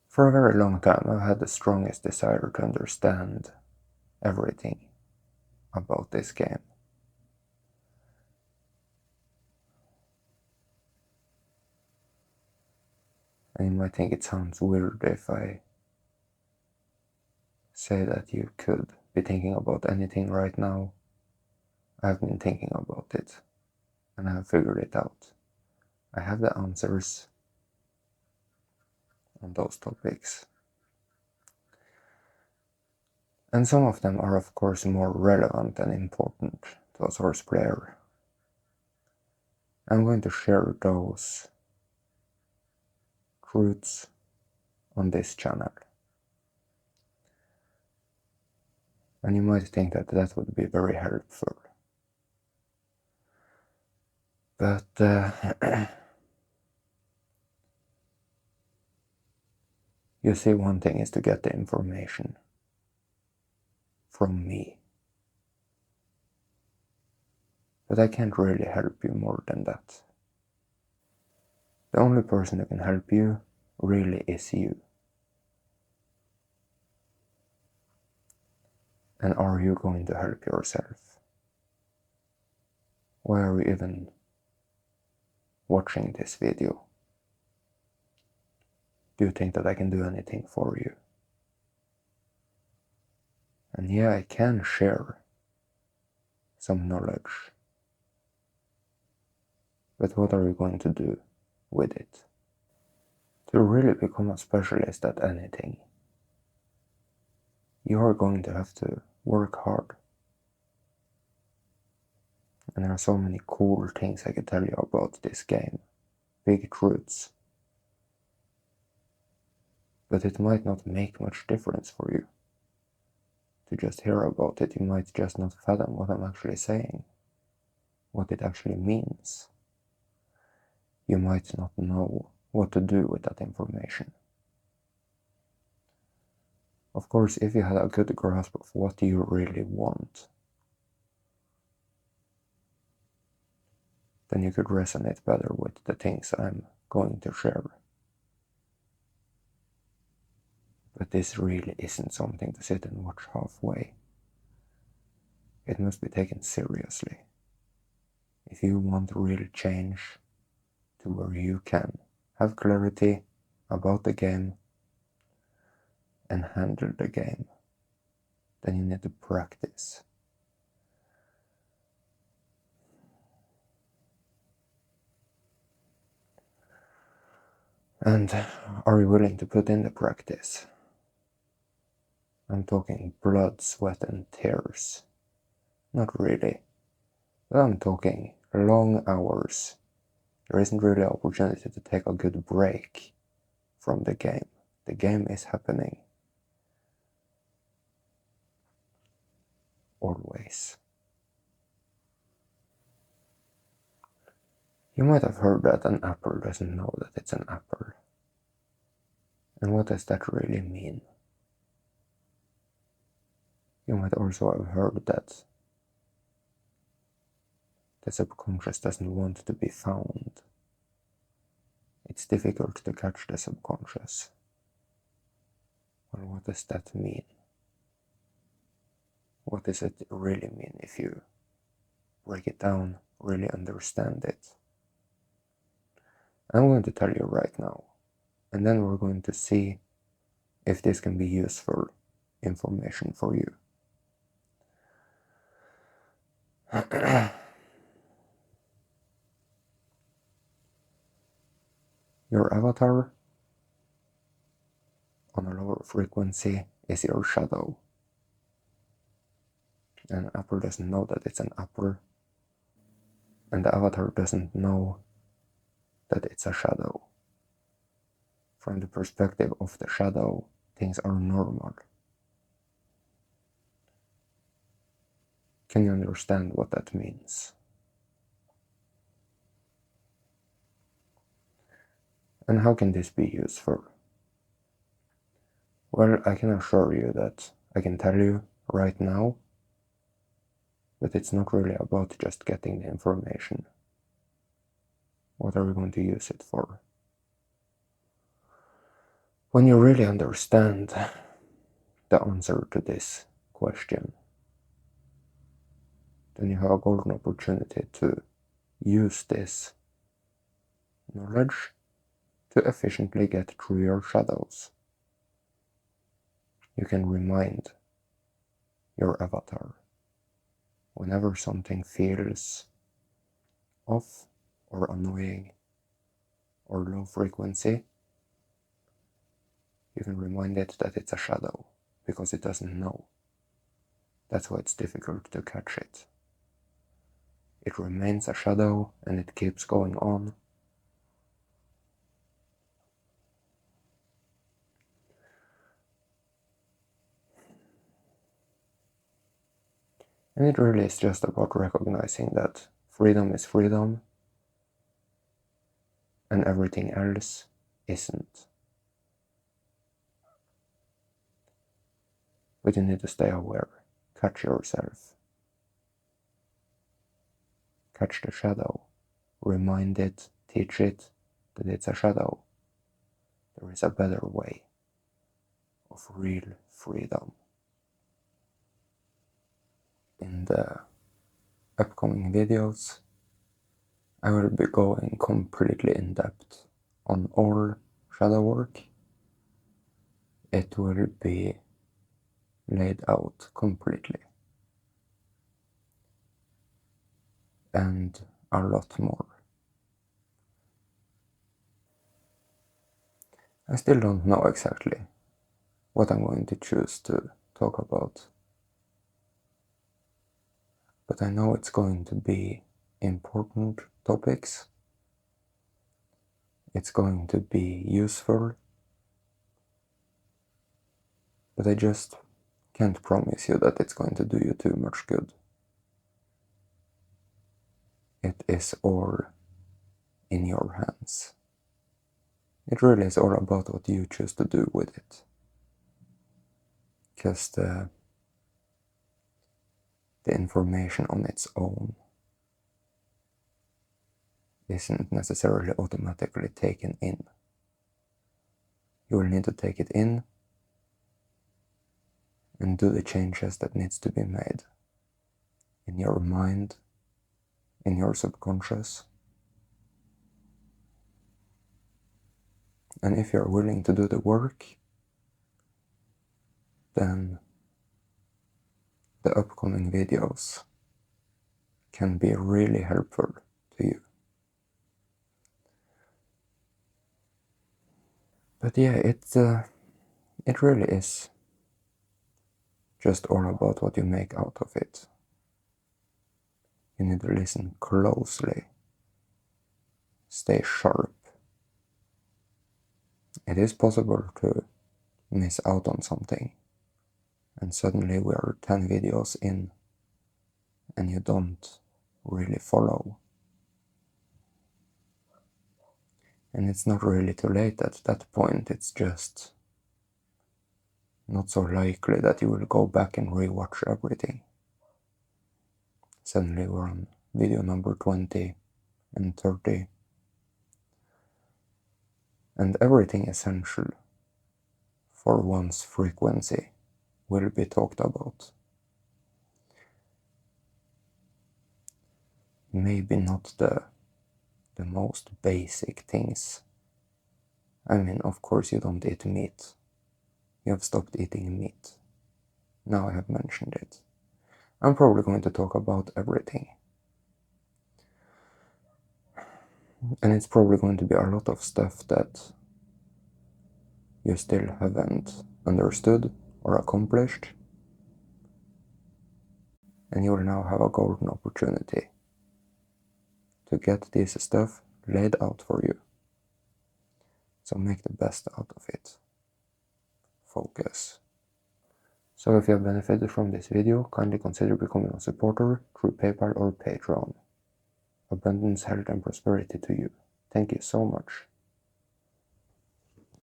For a very long time, I've had the strongest desire to understand everything about this game. And you might think it sounds weird if I say that you could be thinking about anything right now. I've been thinking about it, and I have figured it out. I have the answers on those topics. And some of them are, of course, more relevant and important to a Source player. I'm going to share those truths on this channel. And you might think that that would be very helpful. But you see, one thing is to get the information from me. But I can't really help you more than that. The only person who can help you really is you. And are you going to help yourself? Why are you even watching this video? Do you think that I can do anything for you? And yeah, I can share some knowledge. But what are you going to do with it? To really become a specialist at anything, you are going to have to work hard. And there are so many cool things I could tell you about this game. Big truths. But it might not make much difference for you to just hear about it. You might just not fathom what I'm actually saying, what it actually means. You might not know what to do with that information. Of course, if you had a good grasp of what you really want, then you could resonate better with the things I'm going to share. But this really isn't something to sit and watch halfway. It must be taken seriously. If you want real change to where you can have clarity about the game and handle the game, then you need to practice. And are you willing to put in the practice? I'm talking blood, sweat, and tears. Not really. But I'm talking long hours. There isn't really an opportunity to take a good break from the game. The game is happening. Always. You might have heard that an apple doesn't know that it's an apple. And what does that really mean? You might also have heard that the subconscious doesn't want to be found. It's difficult to catch the subconscious. Well, what does that mean? What does it really mean if you break it down, really understand it? I'm going to tell you right now, and then we're going to see if this can be useful information for you. Your avatar on a lower frequency is your shadow. An apple doesn't know that it's an apple, and the avatar doesn't know that it's a shadow. From the perspective of the shadow, things are normal. Can you understand what that means? And how can this be useful? Well, I can assure you that I can tell you right now, but it's not really about just getting the information. What are we going to use it for? When you really understand the answer to this question, then you have a golden opportunity to use this knowledge to efficiently get through your shadows. You can remind your avatar whenever something feels off or annoying or low frequency. You can remind it that it's a shadow because it doesn't know. That's why it's difficult to catch it. It remains a shadow and it keeps going on. And it really is just about recognizing that freedom is freedom and everything else isn't. But you need to stay aware, catch yourself, catch the shadow, remind it, teach it that it's a shadow. There is a better way of real freedom. In the upcoming videos, I will be going completely in depth on all shadow work. It will be laid out completely. And a lot more. I still don't know exactly what I'm going to choose to talk about. But I know it's going to be important topics. It's going to be useful. But I just can't promise you that it's going to do you too much good. It is all in your hands. It really is all about what you choose to do with it. Because the information on its own isn't necessarily automatically taken in. You will need to take it in and do the changes that needs to be made in your mind, in your subconscious. And if you're willing to do the work, then the upcoming videos can be really helpful to you. But yeah, it really is just all about what you make out of it. You need to listen closely, stay sharp. It is possible to miss out on something, and suddenly we are 10 videos in and you don't really follow. And it's not really too late at that point, it's just not so likely that you will go back and rewatch everything. Suddenly we're on video number 20 and 30, and everything essential for one's frequency will be talked about. Maybe not the most basic things. I mean, of course you don't eat meat. You have stopped eating meat. Now I have mentioned it. I'm probably going to talk about everything. And it's probably going to be a lot of stuff that you still haven't understood or accomplished. And you will now have a golden opportunity to get this stuff laid out for you. So make the best out of it. Focus. So if you have benefited from this video, kindly consider becoming a supporter through PayPal or Patreon. Abundance, health and prosperity to you. Thank you so much.